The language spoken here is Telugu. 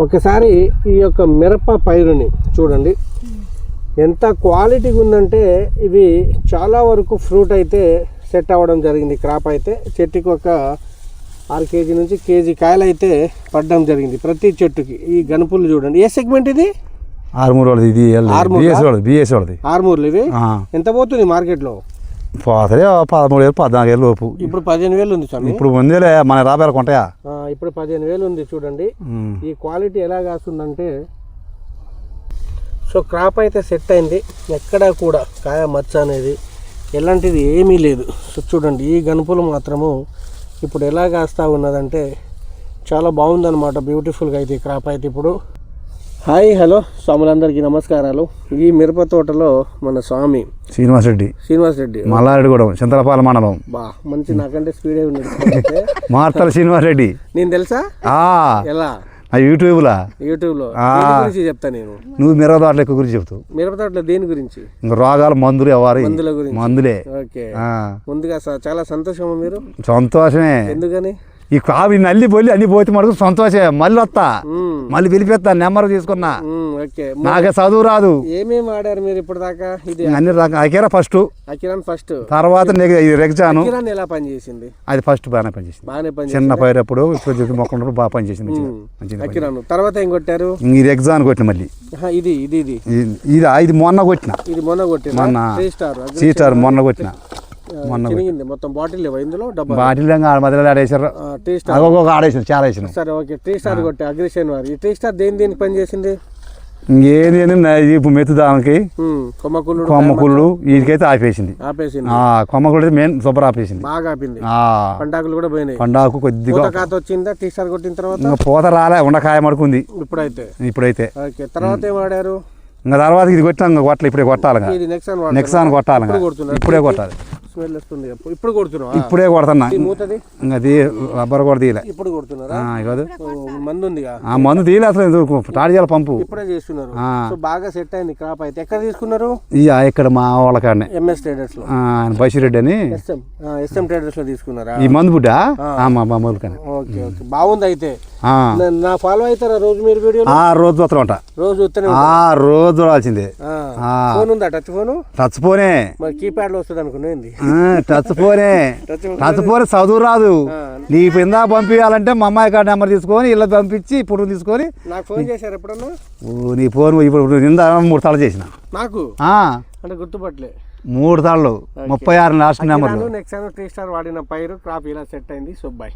ఒకసారి ఈ యొక్క మిరప పైరుని చూడండి, ఎంత క్వాలిటీగా ఉందంటే ఇవి చాలా వరకు ఫ్రూట్ అయితే సెట్ అవ్వడం జరిగింది. క్రాప్ అయితే చెట్టుకి ఒక 6 కేజీ నుంచి కేజీ కాయలు అయితే పడడం జరిగింది ప్రతి చెట్టుకి. ఈ గనుపులు చూడండి, ఏ సెగ్మెంట్ ఇది? ఆర్మూర్ ఇది ఆర్మూర్లు. ఇవి ఎంత పోతుంది మార్కెట్లో? పోతే 13,000 14,000 లోపు. ఇప్పుడు 15,000 ఉంది స్వామి. ఇప్పుడు ముందేలే మన రాబేలు కొంటాయా? ఇప్పుడు 15,000 ఉంది. చూడండి ఈ క్వాలిటీ ఎలా కాస్తుందంటే, సో క్రాప్ అయితే సెట్ అయింది, ఎక్కడ కూడా కాయ మచ్చ అనేది ఎలాంటిది ఏమీ లేదు. సో చూడండి ఈ గనుపులు మాత్రము ఇప్పుడు ఎలా కాస్తా ఉన్నదంటే చాలా బాగుందన్నమాట, బ్యూటిఫుల్గా అయితే క్రాప్ అయితే. ఇప్పుడు హాయ్ హలో స్వాములందరికీ నమస్కారాలు. ఈ మిరప తోటలో మన స్వామి శ్రీనివాస్ రెడ్డి మల్లారెడ్డిగూడెం చింతలపాల మండలం. మంచి నాకంటే స్పీడ్ అయి ఉన్నాడు మార్తల శ్రీనివాస్ రెడ్డి. నేను తెలుసా ఎలా? యూట్యూబ్ లో గురించి చెప్తా నేను. నువ్వు మిరప తోటలు ఎక్కువ గురించి చెప్తావు. మిరప తోటలో దేని గురించి? ఇంకా రోగాలు మందులు ఎవరు మందులే. ఓకే, ముందుగా చాలా సంతోషమా మీరు? సంతోషమే. ఎందుకని? ఈ కావి నల్లి పొల్లి అన్ని పోతే మనకు సంతోషమే. మళ్ళీ వస్తా, మళ్ళీ పిలిపిస్తా, నెంబర్ తీసుకున్నా. నాకే చదువు రాదు. ఏమేమి ఆడారు మీరు ఇప్పుడు దాకా? ఇది అన్ని రకాల అకిరా ఫస్ట్, తర్వాత రెగ్జాను ఎలా పనిచేసింది? అది ఫస్ట్ బాగానే పనిచేసింది. చిన్న పైరప్పుడు మొక్కలు బాగా పనిచేసింది. తర్వాత ఏం కొట్టారు? ఈ రెగ్జాన్ కొట్టిన మళ్ళీ ఇది మొన్న కొట్టిన. మొన్న సీస్టార్ మొన్న కొట్టిన. మొత్తం బాటిల్ బాటిల్ మధ్యలో ఆడేసారు, ఆడేసారు చాలా వేసారు. సరే ఓకే, టీ స్టార్ కొట్టే అగ్రిషన్ వారి. ఈ టీ స్టార్ దేనికి పని చేసింది? ఏది ఇప్పుడు మెత్తుదానికి కొమ్మకుళ్ళు వీటికైతే ఆపేసింది. కొమ్మకుళ్ళు అయితే మెయిన్ సూపర్ ఆపేసింది, బాగా ఆపింది. పండాకులు కూడా పోయినాయి. పండాకు కొద్దిగా కాత వచ్చిందా టీ స్టార్ కొట్టిన తర్వాత? పూత రాలే, ఉండకాయ మడుకుంది ఇప్పుడైతే. తర్వాత ఏం వాడారు? ఇంకా తర్వాత ఇది కొట్టినా ఇంకా కొట్టాలి, ఇప్పుడే కొట్టాలి. నెక్సాన్ కొట్టాలి, ఇప్పుడే కొట్టాలి. ఇప్పుడు కొడుతున్నా, ఇప్పుడే కొడుతున్నా. అది రబ్బర్ కూడా తీయలే. ఇప్పుడు కొడుతున్నారా? మందు ఉంది, మందు తీయలే అసలు. స్టార్ట్ చేయాలి పంపు. ఇప్పుడే చేస్తున్నారు. బాగా సెట్ అయింది క్రాప్ అయితే. ఎక్కడ తీసుకున్నారు? ఇక్కడ మా వాళ్ళ కాడనే ఎంఎస్ ట్రేడర్స్ లో. బషీరెడ్డి అని ఎస్ఎం ట్రేడర్స్ లో తీసుకున్నారా? ఈ మందు బుడ్డ ఓకే ఓకే, బాగుంది అయితే. నా ఫాలో అవుతారా రోజు మీరు వీడియో? రోజు వస్తా ఉంటా. రోజు రోజు చూడాల్సిందే. ఫోన్ ఉందా? Touch phone? టచ్ ఫోనే. మరి కీప్యాడ్ లో వస్తుంది అనుకునేది. టచ్ ఫోనే చదువు రాదు. నీ ఇందా పంపించాలంటే మా అమ్మాయి కార్డు నెంబర్ తీసుకొని ఇలా పంపించి ఇప్పుడు తీసుకొని నాకు ఫోన్ చేశారు ఎప్పుడన్నా? నీ ఫోన్ ఇప్పుడు నిందా 3 సార్లు చేసిన. నాకు అంటే గుర్తుపట్టలే. 3 సార్లు 36 లాస్ట్ నెంబర్. నెక్స్ట్ టీ స్టార్ వాడిన పైరు క్రాప్ ఇలా సెట్ అయింది. సుబ్బాయ్.